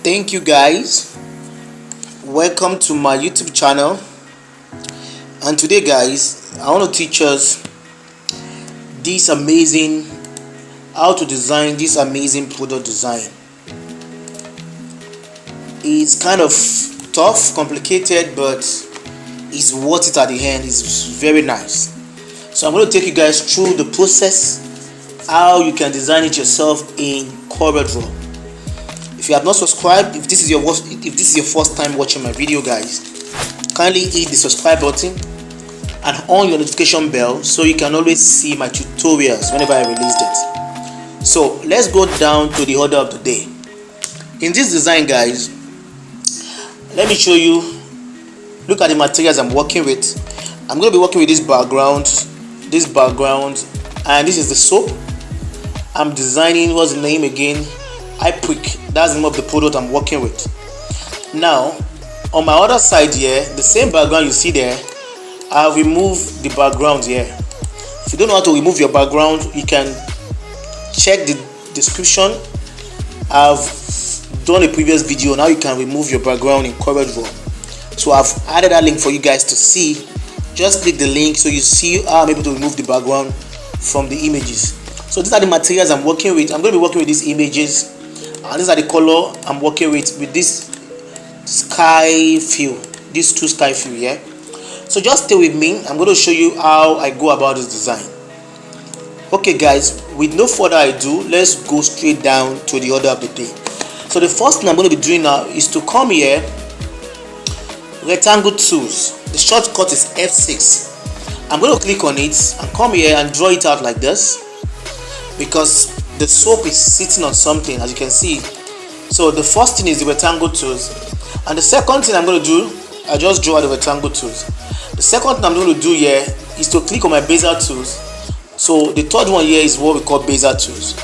Thank you guys, welcome to my YouTube channel. And today guys, I want to teach us this amazing how to design this amazing product design. It's kind of tough, complicated, but it's worth it at the end. It's very nice. So I'm going to take you guys through the process, how you can design it yourself in CorelDraw. If you have not subscribed, if this is your first time watching my video guys, kindly hit the subscribe button and on your notification bell so you can always see my tutorials whenever I release it. So let's go down to the order of the day. In this design guys, let me show you, look at the materials I'm working with. I'm going to be working with this background, and this is the soap. I'm designing, what's the name again? Advert. That's the name of the product I'm working with. Now on my other side here, the same background you see there, I've removed the background here. If you don't know how to remove your background, you can check the description. I've done a previous video on how you can remove your background in CorelDraw. So I've added that link for you guys to see. Just click the link so you see how I'm able to remove the background from the images. So these are the materials I'm working with. I'm going to be working with these images, and these are the color I'm working with this sky fill, these two sky fill here. So just stay with me. I'm going to show you how I go about this design. Okay guys, with no further ado, let's go straight down to the order of the day. So the first thing I'm going to be doing now is to come here, rectangle tools. The shortcut is F6. I'm going to click on it and come here and draw it out like this, because the soap is sitting on something, as you can see. So the first thing is the rectangle tools, and the second thing I'm going to do, I just draw the rectangle tools. The second thing I'm going to do here is to click on my bezier tools. So the third one here is what we call bezier tools.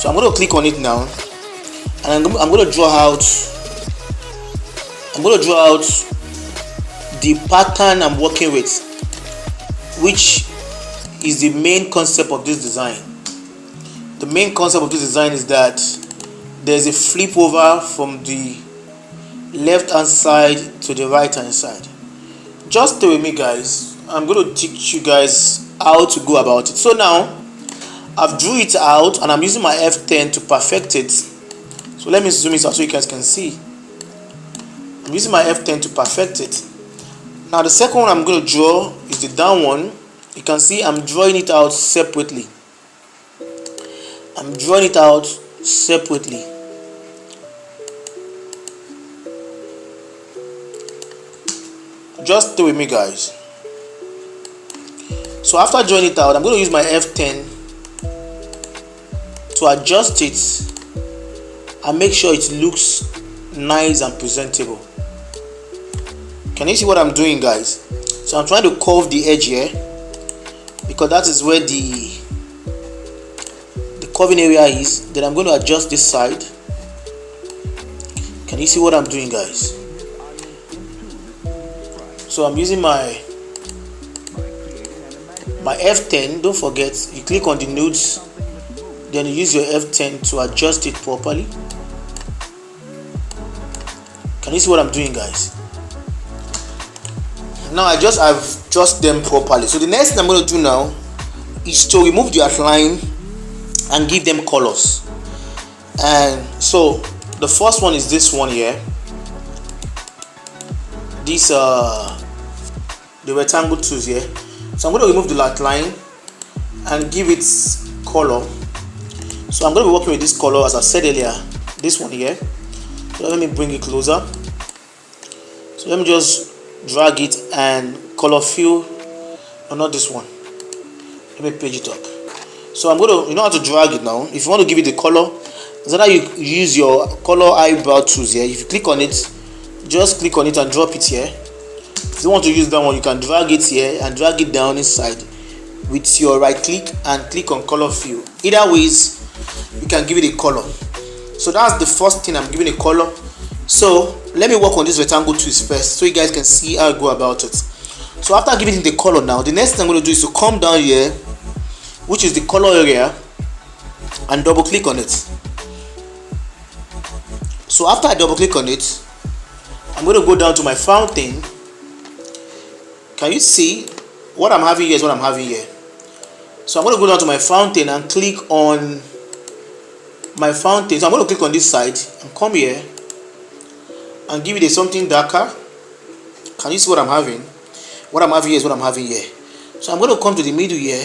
So I'm going to click on it now, and I'm going to draw out the pattern I'm working with, which is the main concept of this design. The main concept of this design is that there's a flip over from the left hand side to the right hand side. Just stay with me guys. I'm going to teach you guys how to go about it. So now I've drew it out and I'm using my F10 to perfect it. So let me zoom it out so you guys can see. I'm using my F10 to perfect it. Now the second one I'm going to draw is the down one. You can see I'm drawing it out separately. Just stay with me guys. So after drawing it out, I'm going to use my F10 to adjust it and make sure it looks nice and presentable. Can you see what I'm doing guys? So I'm trying to curve the edge here, because that is where the curving area is. Then I'm going to adjust this side. Can you see what I'm doing guys? So I'm using my F10. Don't forget, you click on the nodes, then you use your F10 to adjust it properly. Can you see what I'm doing guys? Now I've adjusted them properly. So the next thing I'm going to do now is to remove the outline and give them colors. And so the first one is this one here, this the rectangle tools here. So I'm going to remove the outline and give it color. So I'm going to be working with this color, as I said earlier, this one here. So let me bring it closer. So let me just drag it and color fill. No, not this one. Let me page it up. So I'm going to, you know how to drag it now. If you want to give it the color, so that you use your color eyebrow tools here. If you click on it, just click on it and drop it here. If you want to use that one, you can drag it here and drag it down inside with your right click and click on color fill. Either ways, you can give it a color. So that's the first thing, I'm giving a color. So let me work on this rectangle tools first so you guys can see how I go about it. So after giving it the color now, the next thing I'm going to do is to come down here, which is the color area, and double click on it. So after I double click on it, I'm going to go down to my fountain. Can you see what I'm having here is what I'm having here? So I'm going to go down to my fountain and click on my fountain. So I'm going to click on this side and come here and give it something darker. Can you see what I'm having? What I'm having here is what I'm having here. So I'm going to come to the middle here.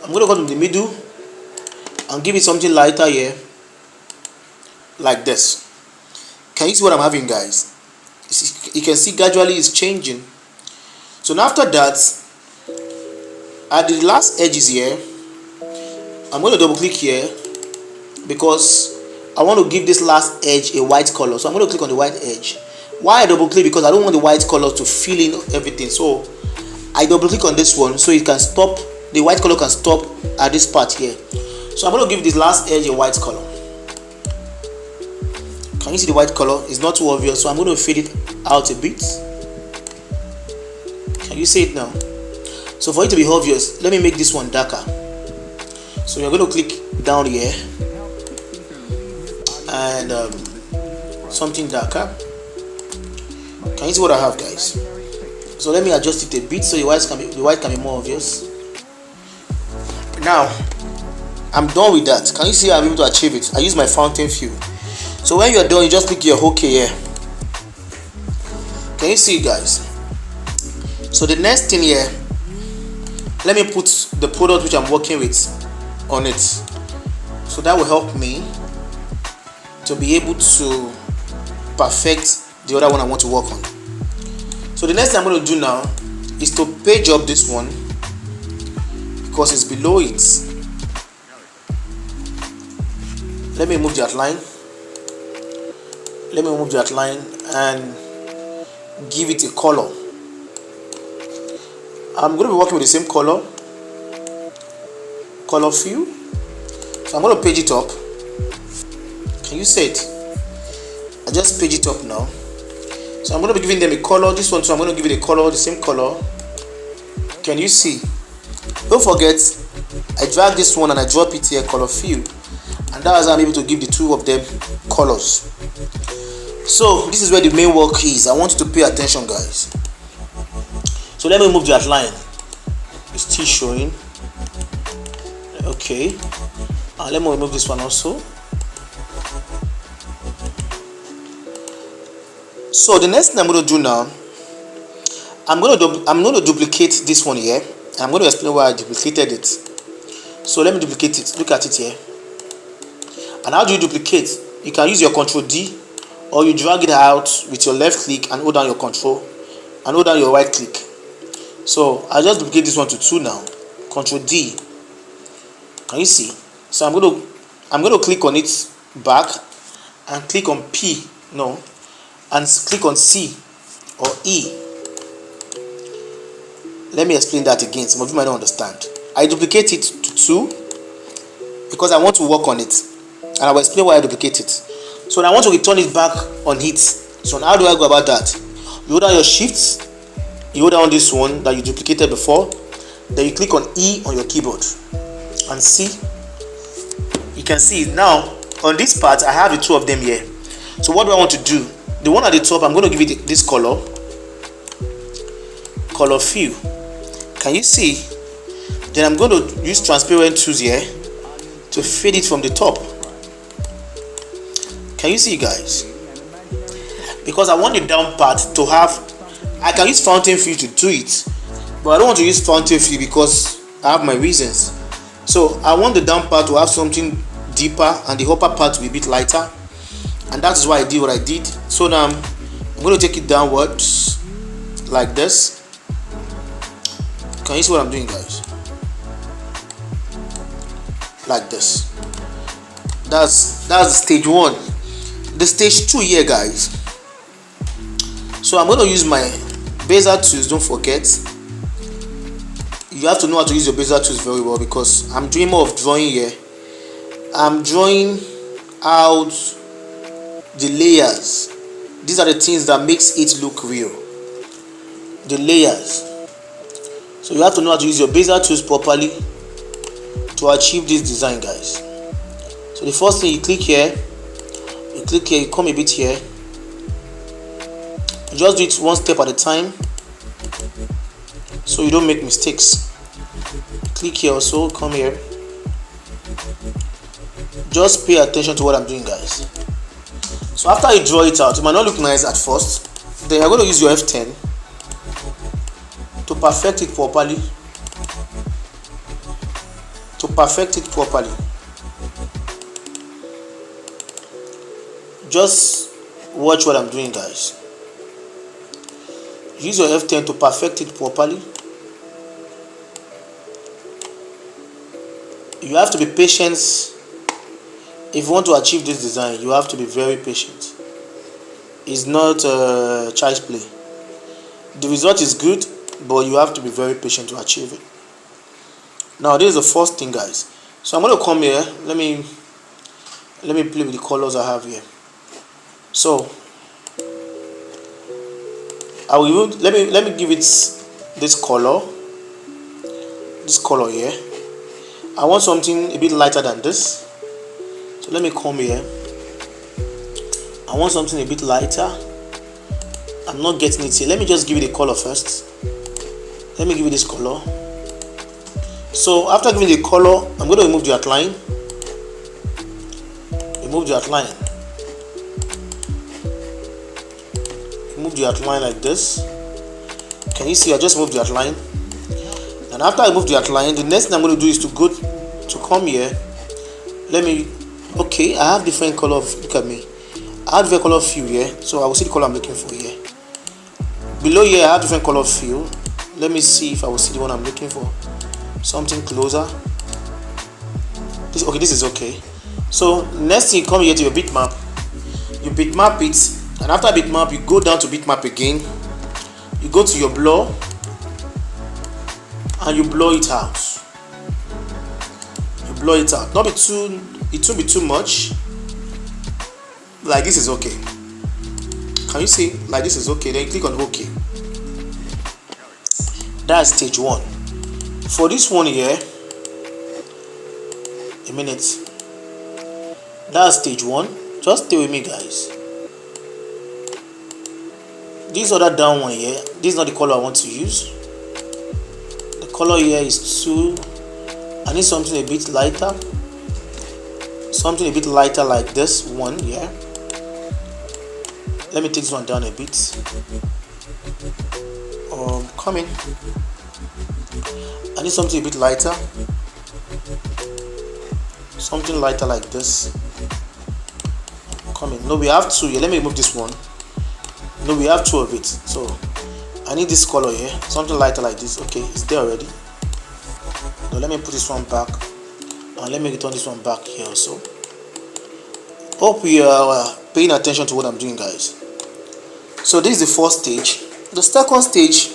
I'm going to come to the middle and give it something lighter here, like this. Can you see what I'm having, guys? You can see gradually it's changing. So now after that, at the last edges here, I'm going to double click here because I want to give this last edge a white color. So I'm going to click on the white edge. Why I double click? Because I don't want the white color to fill in everything. So I double click on this one so it can stop, the white color can stop at this part here. So I'm going to give this last edge a white color. Can you see the white color? It's not too obvious, so I'm going to fade it out a bit. Can you see it now? So for it to be obvious, let me make this one darker. So you're going to click down here and something darker. Can you see what I have, guys? So let me adjust it a bit so the white can be more obvious. Now I'm done with that. Can you see how I'm able to achieve it? I use my fountain fill. So when you're done, you just click your OK here. Can you see it, guys? So the next thing here, let me put the product which I'm working with on it. So that will help me to be able to perfect the other one I want to work on. So the next thing I'm going to do now is to page up this one because it's below it. Let me remove the outline. Let me remove the outline and give it a color. I'm going to be working with the same color fill. So I'm going to page it up. Can you see it? I just page it up now. So I'm going to be giving them a color. This one, so I'm going to give it a color, the same color. Can you see? Don't forget, I drag this one and I drop it here, color fill, and that's how I'm able to give the two of them colors. So this is where the main work is. I want you to pay attention, guys. So let me remove the outline. It's still showing. Okay. Let me remove this one also. So the next thing I'm going to do now, I'm going to duplicate this one here. I'm going to explain why I duplicated it. So let me duplicate it. Look at it here. And how do you duplicate? You can use your Ctrl D, or you drag it out with your left click and hold down your Ctrl and hold down your right click. So I just duplicate this one to 2 now. Ctrl D. Can you see? So I'm going to click on it back and click on P. No. And click on C or E. Let me explain that again. Some of you might not understand. I duplicate it to 2 because I want to work on it, and I will explain why I duplicate it. So now I want to return it back on it. So now how do I go about that? You hold down your shift, you hold down this one that you duplicated before, then you click on E on your keyboard and see. You can see now on this part I have the 2 of them here. So what do I want to do? The one at the top, I'm going to give it this color fill. Can you see? Then I'm going to use transparent tools here to fade it from the top. Can you see, guys? Because I want the down part to have, I can use fountain fill to do it, but I don't want to use fountain fill because I have my reasons. So I want the down part to have something deeper and the upper part to be a bit lighter, and that is why I did what I did. So now I'm going to take it downwards like this. Can you see what I'm doing, guys? Like this. That's stage 1. The stage 2 here, guys. So I'm going to use my bezier tools. Don't forget, you have to know how to use your bezier tools very well, because I'm doing more of drawing here. I'm drawing out the layers. These are the things that makes it look real. The layers. So you have to know how to use your bezier tools properly to achieve this design, guys. So the first thing, you click here You click here, you come a bit here. You just do it one step at a time so you don't make mistakes. Click here also, come here. Just pay attention to what I'm doing, guys. So after you draw it out, it might not look nice at first. Then you're going to use your F10 to perfect it properly. Just watch what I'm doing, guys. Use your F10 to perfect it properly. You have to be patient. If you want to achieve this design, you have to be very patient. It's not child's play. The result is good, but you have to be very patient to achieve it. Now this is the first thing, guys. So I'm going to come here. Let me play with the colors I have here. So I will let me give it this color here. I want something a bit lighter than this, so let me come here. I want something a bit lighter. I'm not getting it here. Let me just give it a color first. Let me give it this color. So after giving the color, I'm going to remove the outline. Remove the outline like this. Can you see? I just moved the outline. And after I move the outline, the next thing I'm going to do is to come here. Okay, I have different color. Look at me. I have different color fill here, so I will see the color I'm looking for here. Below here, I have different color fill. Let me see if I will see the one I'm looking for. Something closer. This is okay. So next thing, you come here to your bitmap. You bitmap it, and after bitmap, you go down to bitmap again. You go to your blur, and you blur it out. You blur it out. Not be too. It won't be too much. Like this is okay. Can you see? Like this is okay. Then you click on OK. That's stage 1. For this one here, a minute. That's stage 1. Just stay with me, guys. This other down one here, this is not the color I want to use. The color here is too. I need something a bit lighter. Something a bit lighter like this one here. Let me take this one down a bit. Come in. I need something a bit lighter. Something lighter like this. Come in. No, we have two here. Let me remove this one. No, we have two of it. So I need this color here. Something lighter like this. Okay, it's there already. Now let me put this one back. And let me return this one back here also. Hope you are paying attention to what I'm doing, guys. So this is the first stage. The second stage,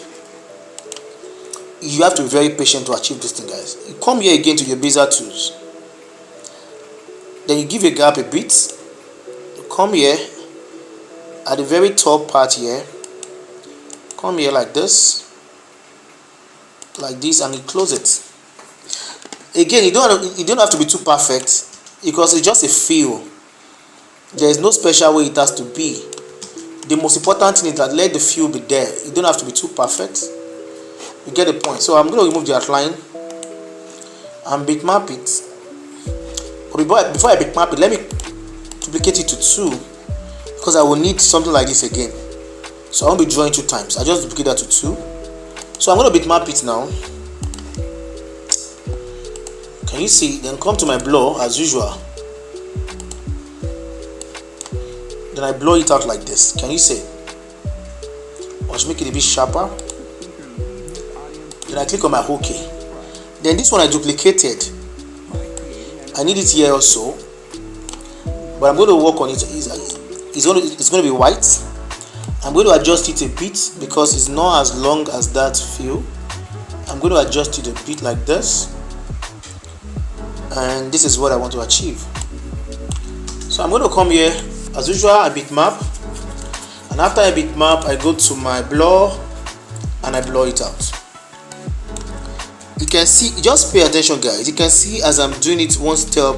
you have to be very patient to achieve this thing, guys. You come here again to your Bezier tools. Then you give a gap a bit. You come here at the very top part here. Come here like this, and you close it. Again, you don't have to be too perfect because it's just a feel. There is no special way it has to be. The most important thing is that let the feel be there. You don't have to be too perfect. You get the point. So I'm going to remove the outline and bitmap it. But before I bitmap it, let me duplicate it to 2 because I will need something like this again. So I won't be drawing 2 times. I just duplicate that to 2. So I'm going to bitmap it now. Can you see? Then come to my blur as usual. Then I blow it out like this. Can you see? Let's make it a bit sharper. Then I click on my OK. Then this one I duplicated. I need it here also. But I'm going to work on it. It's going to be white. I'm going to adjust it a bit because it's not as long as that fill. I'm going to adjust it a bit like this. And this is what I want to achieve. So I'm going to come here. As usual, I bitmap, and after I bitmap, I go to my blur and I blur it out. You can see, just pay attention, guys. You can see as I'm doing it one step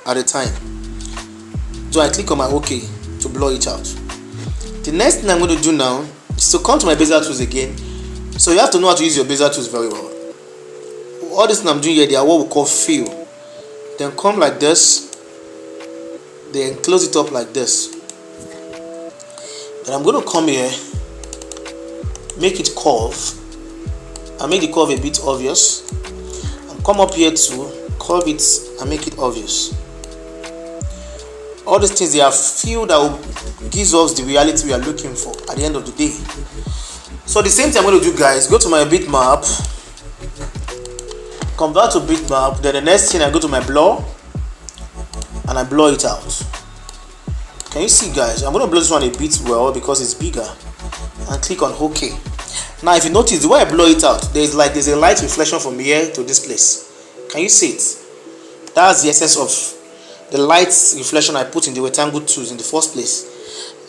at a time. So I click on my OK to blur it out. The next thing I'm going to do now is to come to my Bezier tools again. So you have to know how to use your Bezier tools very well. All this thing I'm doing here, they are what we call fill. Then come like this, then close it up like this. Then I'm going to come here, make it curve, and make the curve a bit obvious, and come up here to curve it and make it obvious. All these things, they are fill that will gives us the reality we are looking for at the end of the day. So the same thing I'm going to do, guys, go to my bitmap, convert to bitmap. Then the next thing, I go to my blur and I blur it out. Can you see, guys? I'm going to blur this one a bit well because it's bigger, and click on OK. Now if you notice, the way I blur it out, there's a light reflection from here to this place. Can you see it? That's the essence of the light reflection I put in the rectangle tools in the first place,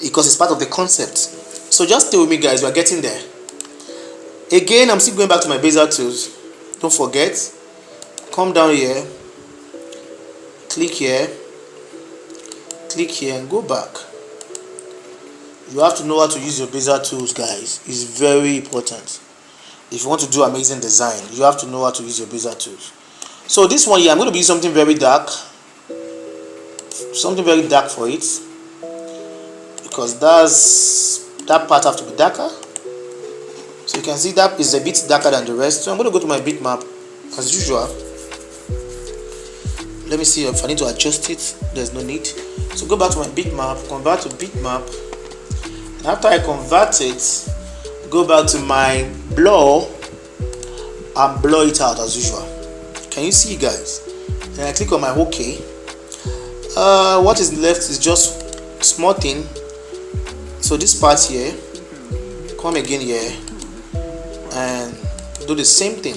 because it's part of the concept. So just stay with me, guys, we are getting there. Again, I'm still going back to my Bezier tools. Don't forget, come down here, click here, and go back. You have to know how to use your Bezier tools, guys. It's very important. If you want to do amazing design, you have to know how to use your Bezier tools. So this one here, I'm going to be using something very dark for it, because that part have to be darker. So you can see that is a bit darker than the rest. So I'm going to go to my bitmap as usual. Let me see if I need to adjust it. There's no need. So go back to my bitmap, convert to bitmap, and after I convert it, go back to my blur and blur it out as usual. Can you see, guys? And I click on my OK. What is left is just small thing. So this part here, come again here and do the same thing.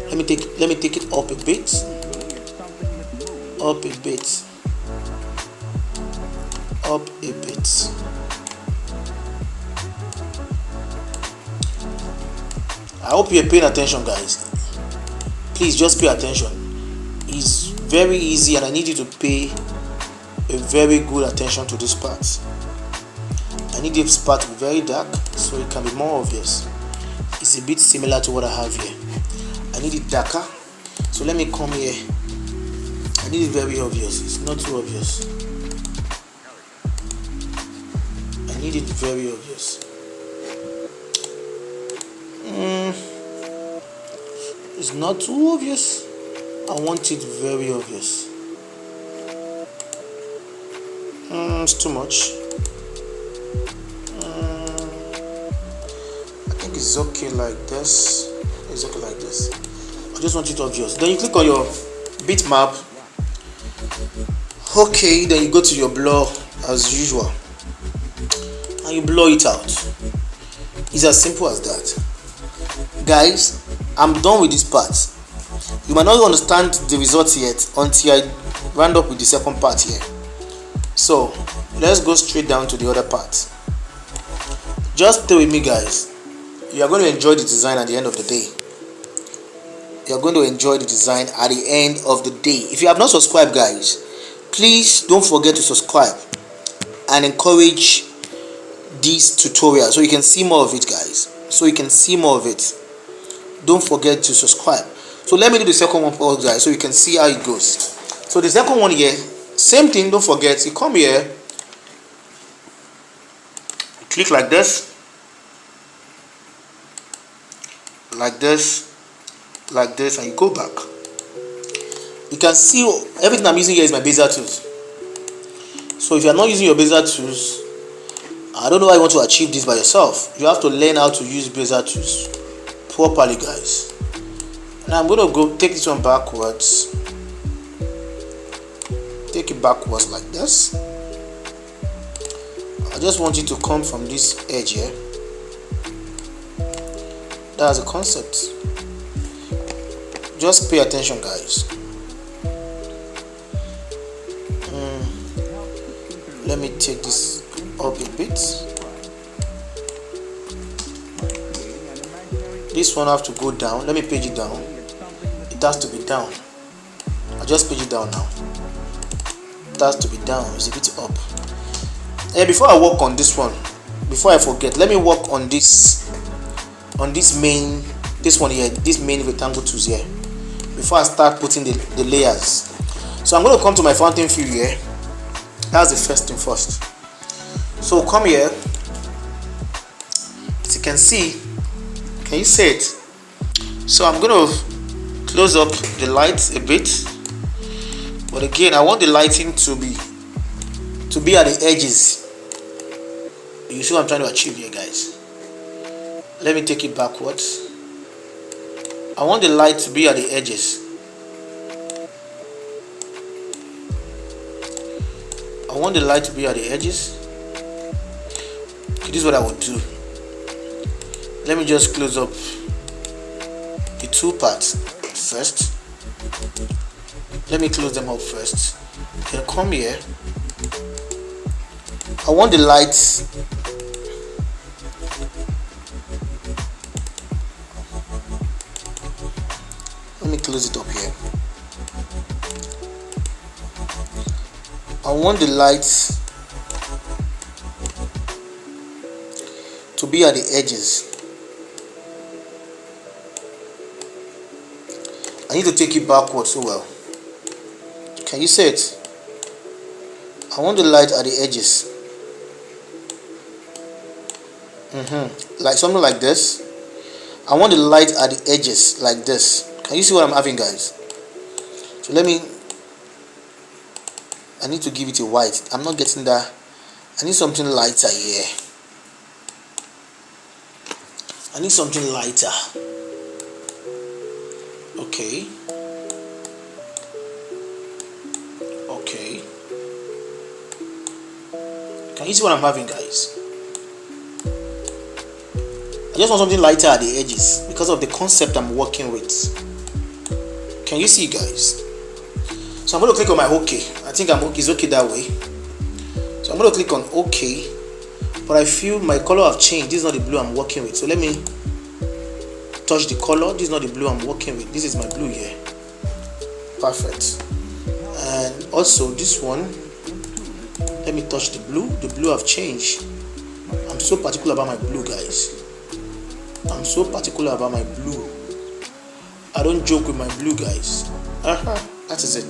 Let me take it up a bit, up a bit. I hope you're paying attention, guys. Please just pay attention. It's very easy, and I need you to pay a very good attention to this part. I need this part to be very dark so it can be more obvious. It's a bit similar to what I have here. I need it darker, so let me come here. I need it very obvious. It's not too obvious. I need it very obvious. It's not too obvious. I want it very obvious. It's too much. I think it's okay like this. It's okay like this. I just want it obvious. Then you click on your bitmap. Okay, then you go to your blur as usual, and you blur it out. It's as simple as that, guys. I'm done with this part. You might not understand the results yet until I round up with the second part here. So let's go straight down to the other part. Just stay with me, guys. You are going to enjoy the design at the end of the day. You are going to enjoy the design at the end of the day. If you have not subscribed, guys, please don't forget to subscribe and encourage this tutorial so you can see more of it, guys. So you can see more of it. Don't forget to subscribe. So let me do the second one for us, guys, so you can see how it goes. So the second one here, same thing. Don't forget, you come here, click like this, like this, like this, and you go back. You can see everything I'm using here is my Bezier tools. So if you are not using your Bezier tools, I don't know how you want to achieve this by yourself. You have to learn how to use Bezier tools properly, guys. Now I'm going to go take this one backwards. Take it backwards like this. I just want you to come from this edge here. That's the concept. Just pay attention, guys. Let me take this up a bit. This one have to go down. Let me page it down. It has to be down. I just page it down now. It has to be down, it's a bit up. And before I work on this one, before I forget, let me work on this main, this one here, this main rectangle tools here, before I start putting the layers. So I'm going to come to my fountain view here. That's the first thing first. So come here. As you can see, can you see it? So I'm going to close up the light a bit, but again I want the lighting to be at the edges. You see what I'm trying to achieve here, guys. Let me take it backwards. I want the light to be at the edges. I want the light to be at the edges. Okay, this is what I would do. Let me just close up the two parts first. Let me close them up first. Then come here. I want the lights let me close it up here. I want the lights to be at the edges. I need to take it backwards so well. Can you see it? I want the light at the edges. Like something like this. I want the light at the edges like this. Can you see what I'm having, guys? So I need to give it a white. I'm not getting that. I need something lighter here. I need something lighter. Okay. Can you see what I'm having, guys? I just want something lighter at the edges because of the concept I'm working with. Can you see, guys? So I'm going to click on my OK. I think it's okay that way. So I'm going to click on OK. But I feel my color have changed. This is not the blue I'm working with. So let me touch the color. This is not the blue I'm working with. This is my blue here. Perfect. And also this one, let me touch the blue. The blue have changed. I'm so particular about my blue, guys. I'm so particular about my blue. I don't joke with my blue, guys. That is it.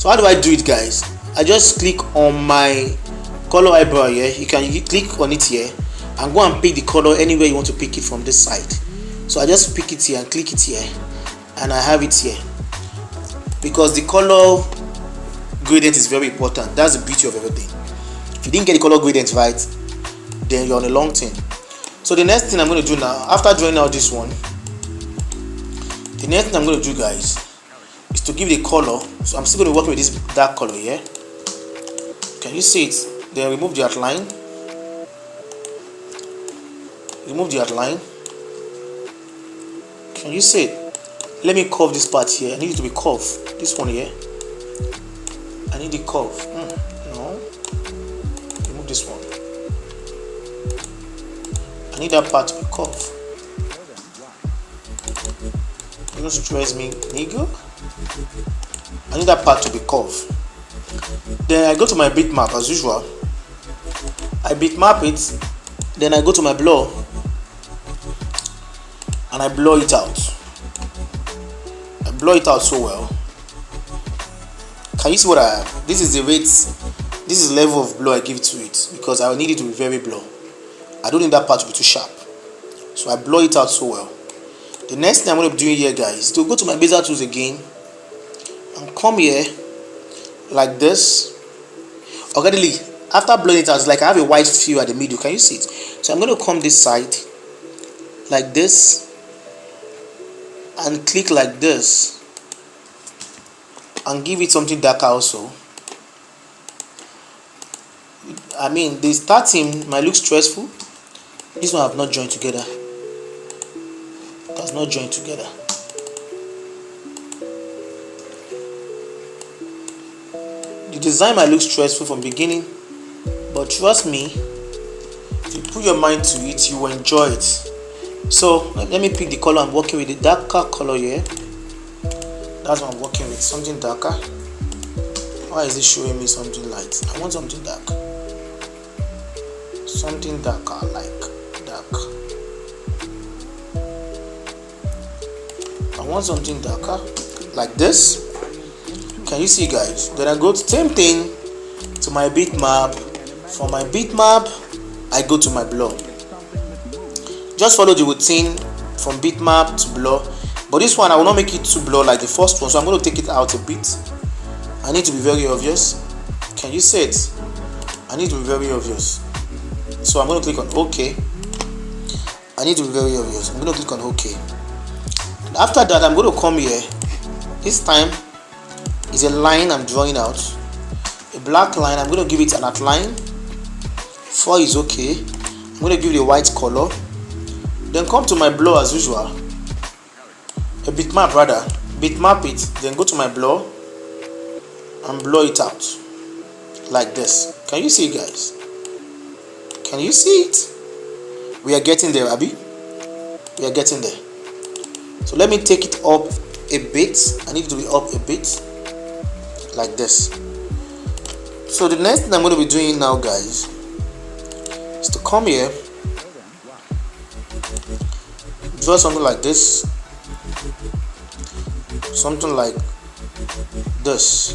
So how do I do it, guys? I just click on my color eyebrow here. You can click on it here and go and pick the color anywhere you want to pick it from this side. So I just pick it here and click it here, and I have it here because the color gradient is very important. That's the beauty of everything. If you didn't get the color gradient right, then you're on a long thing. So the next thing I'm going to do now, after drawing out this one, the next thing I'm going to do, guys, is to give the color. So I'm still going to work with this dark color here. Can you see it? Then remove the outline. Remove the outline. Can you see it? Let me curve this part here. I need it to be curved. This one here. I need the curve. No. Remove this one. I need that part to be curved. Don't stress me, nigga. I need that part to be curved. Then I go to my bitmap as usual. I bitmap it. Then I go to my blur and I blur it out. I blur it out so well. Can you see what I have? This is the rate. This is the level of blur I give to it because I need it to be very blur. I don't need that part to be too sharp. So I blur it out so well. The next thing I'm going to be doing here, guys, is to go to my bezier tools again and come here like this. Already, after blurring it out, it's like I have a white fill at the middle. Can you see it? So I'm going to come this side like this and click like this and give it something darker also. I mean, the starting might look stressful. This one I have not joined together. It has not joined together. The design might look stressful from beginning, but trust me, if you put your mind to it, you will enjoy it. So let me pick the color I'm working with. The darker color here. That's what I'm working with. Something darker. Why is it showing me something light? I want something dark. Something darker, like dark. I want something darker, like this. Can you see, guys? Then I go to same thing to my bitmap. For my bitmap, I go to my blur. Just follow the routine from bitmap to blur. But this one I will not make it too blur like the first one, so I'm going to take it out a bit. I need to be very obvious. Can you see it? I need to be very obvious. So I'm going to click on OK. I need to be very obvious. I'm going to click on OK. After that, I'm going to come here. This time is a line I'm drawing out. A black line. I'm going to give it an outline. 4 is okay. I'm going to give it a white color. Then come to my blur as usual. A bitmap rather. Bitmap it. Then go to my blur and blur it out like this. Can you see it, guys? Can you see it? We are getting there, Abby. We are getting there. So let me take it up a bit. I need it to be up a bit like this. So the next thing I'm going to be doing now, guys, is to come here, draw something like this, something like this,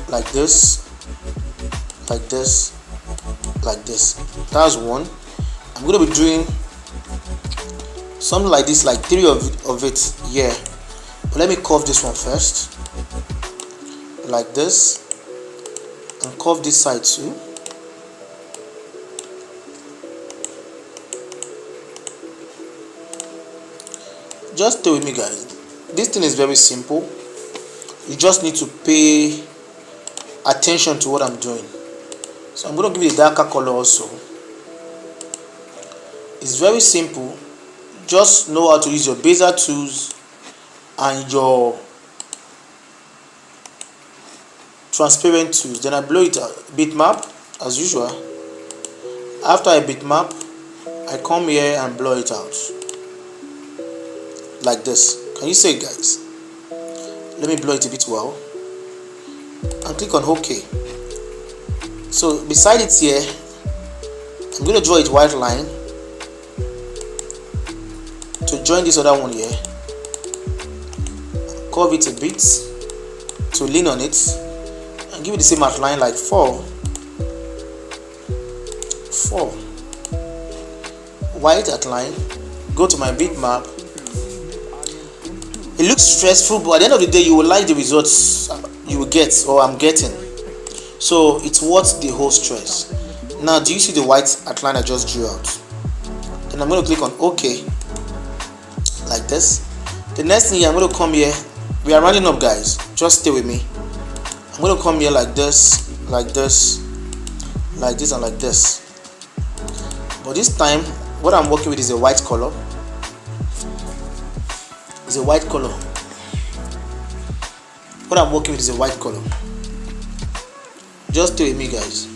like this, like this, like this. That's one. I'm going to be doing something like this, like 3 of it here. But let me curve this one first, like this, and curve this side too. Just stay with me, guys. This thing is very simple. You just need to pay attention to what I'm doing. So I'm going to give it a darker color also. It's very simple. Just know how to use your bezier tools and your transparent tools. Then I blow it out. Bitmap as usual. After I bitmap, I come here and blow it out like this. Can you see it, guys? Let me blow it a bit well and click on OK. So beside it here, I'm going to draw a white line to join this other one here. Curve it a bit to lean on it and give it the same outline, like 4. White outline. Go to my bitmap. It looks stressful, but at the end of the day, you will like the results you will get, or I'm getting. So it's worth the whole stress. Now, do you see the white outline I just drew out? Then I'm going to click on OK, like this. The next thing, I'm going to come here. We are rounding up, guys. Just stay with me. I'm going to come here like this, like this, like this, and like this. But this time, what I'm working with is a white color. It's a white color. What I'm working with is a white color. Just stay with me, guys.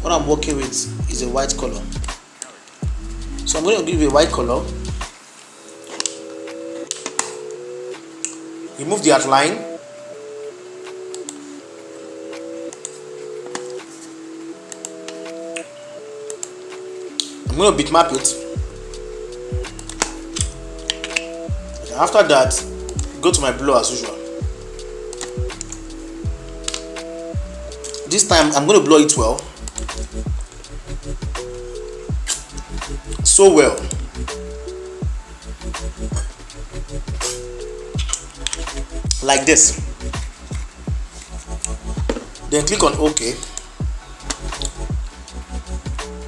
What I'm working with is a white color. So I'm going to give you a white color. Remove the outline. I'm going to bitmap it. After that, go to my blur as usual. This time I'm going to blow it well. So well. Like this. Then click on OK.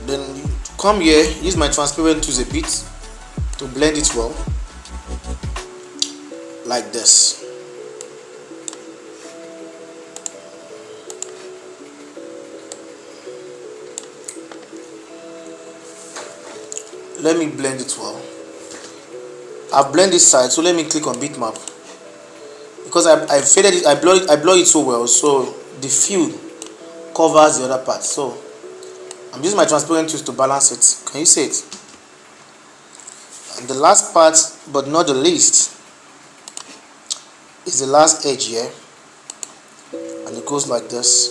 Then come here, use my transparent tools a bit to blend it well. Like this. Let me blend it well. I've blended this side, so let me click on bitmap. Because I faded it, I blow it so well, so the field covers the other part. So I'm using my transparent tools to balance it. Can you see it? And the last part, but not the least, is the last edge here. and it goes like this,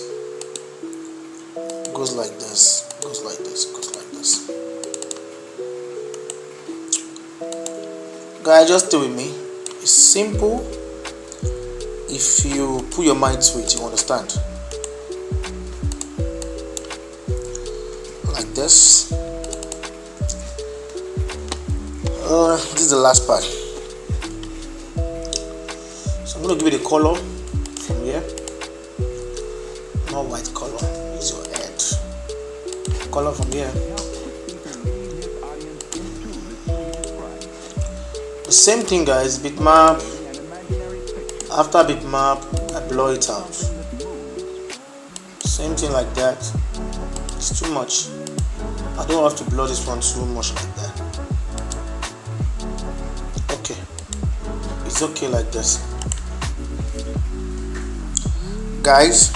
goes like this, goes like this, goes like this. Guys, just stay with me. It's simple if you put your mind to it, you understand. Like this. This is the last part. So I'm going to give it a color from here. Not white color. Use your head. Color from here. The same thing, guys. Bitmap. After bitmap, I blow it out. Same thing like that. It's too much. I don't have to blur this one too much like that. Okay, it's okay like this. Guys,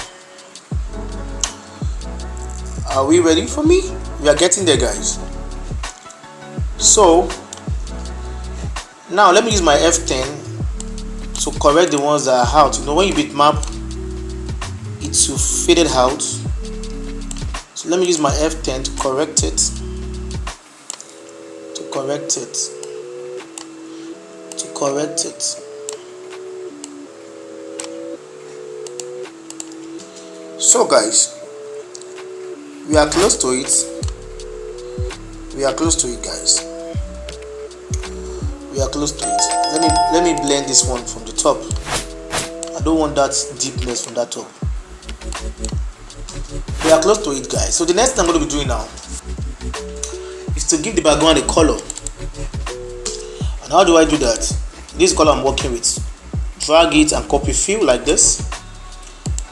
are we ready for me? We are getting there, guys. So now let me use my F10 to correct the ones that are out. You know, when you bitmap, it's faded out. So let me use my F10 to correct it. To correct it. To correct it. So guys, we are close to it. We are close to it, guys. We are close to it. Let me blend this one from the top. I don't want that deepness from that top. We are close to it, guys. So the next thing I'm going to be doing now is to give the background a color. And how do I do that? This color I'm working with. Drag it and copy fill like this.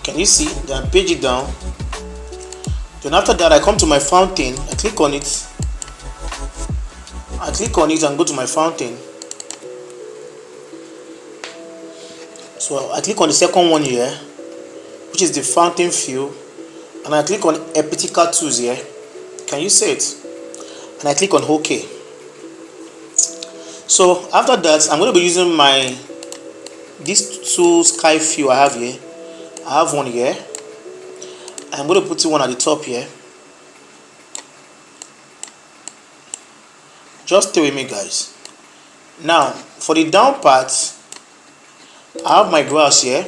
Can you see? Then page it down. Then after that, I come to my fountain. I click on it. I click on it and go to my fountain. So I click on the second one here, which is the fountain fill. And I click on Epitical Tools here. Can you see it? And I click on OK. So after that, I'm going to be using these two sky fill I have here. I have one here. I'm going to put one at the top here. Just stay with me, guys. Now for the down part, I have my grass here.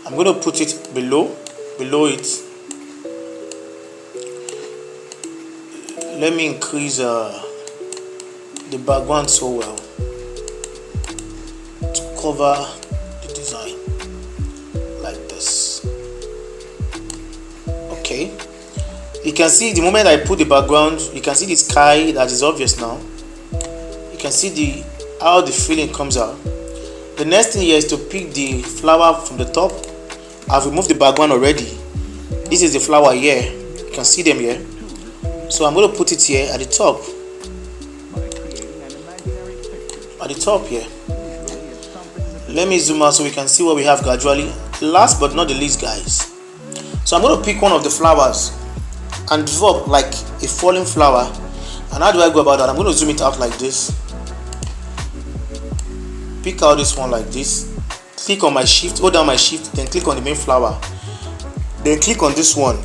I'm going to put it below it. Let me increase the background so well to cover the design like this. Okay, you can see the moment I put the background, you can see the sky that is obvious now. You can see how the feeling comes out. The next thing here is to pick the flower from the top. I've removed the background already. This is the flower here. You can see them here. So I'm going to put it here at the top. At the top here. Let me zoom out so we can see what we have gradually. Last but not the least, guys. So I'm going to pick one of the flowers and drop like a falling flower. And how do I go about that? I'm going to zoom it out like this. Pick out this one like this. Click on my shift, hold down my shift, then click on the main flower. Then click on this one,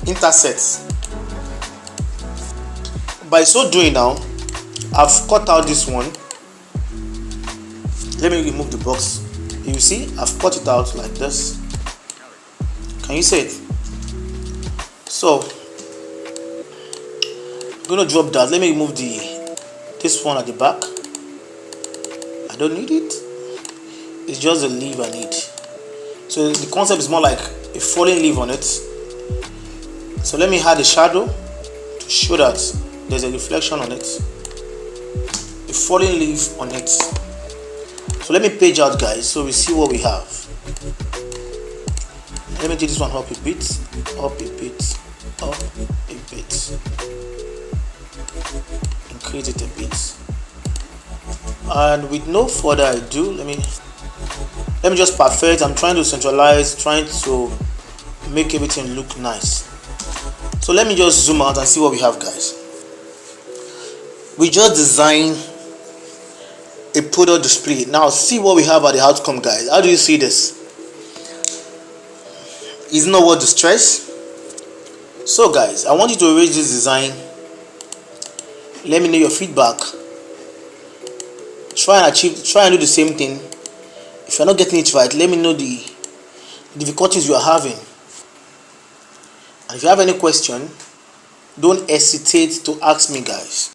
intersect. By so doing now, I've cut out this one. Let me remove the box. You see, I've cut it out like this. Can you see it? So I'm gonna drop that. Let me remove this one at the back. I don't need it. It's just the leaf I need. So the concept is more like a falling leaf on it. So let me add a shadow to show that there's a reflection on it. A falling leaf on it. So let me page out, guys, so we see what we have. Let me take this one up a bit, up a bit, up a bit. Increase it a bit. And with no further ado, let me just perfect. I'm trying to centralize, trying to make everything look nice. So let me just zoom out and see what we have, guys. We just designed a product display. Now see what we have at the outcome, guys. How do you see this? It's not worth the stress. So guys, I want you to arrange this design. Let me know your feedback. Try and do the same thing. If you're not getting it right, let me know the difficulties you are having. And if you have any question, don't hesitate to ask me, guys.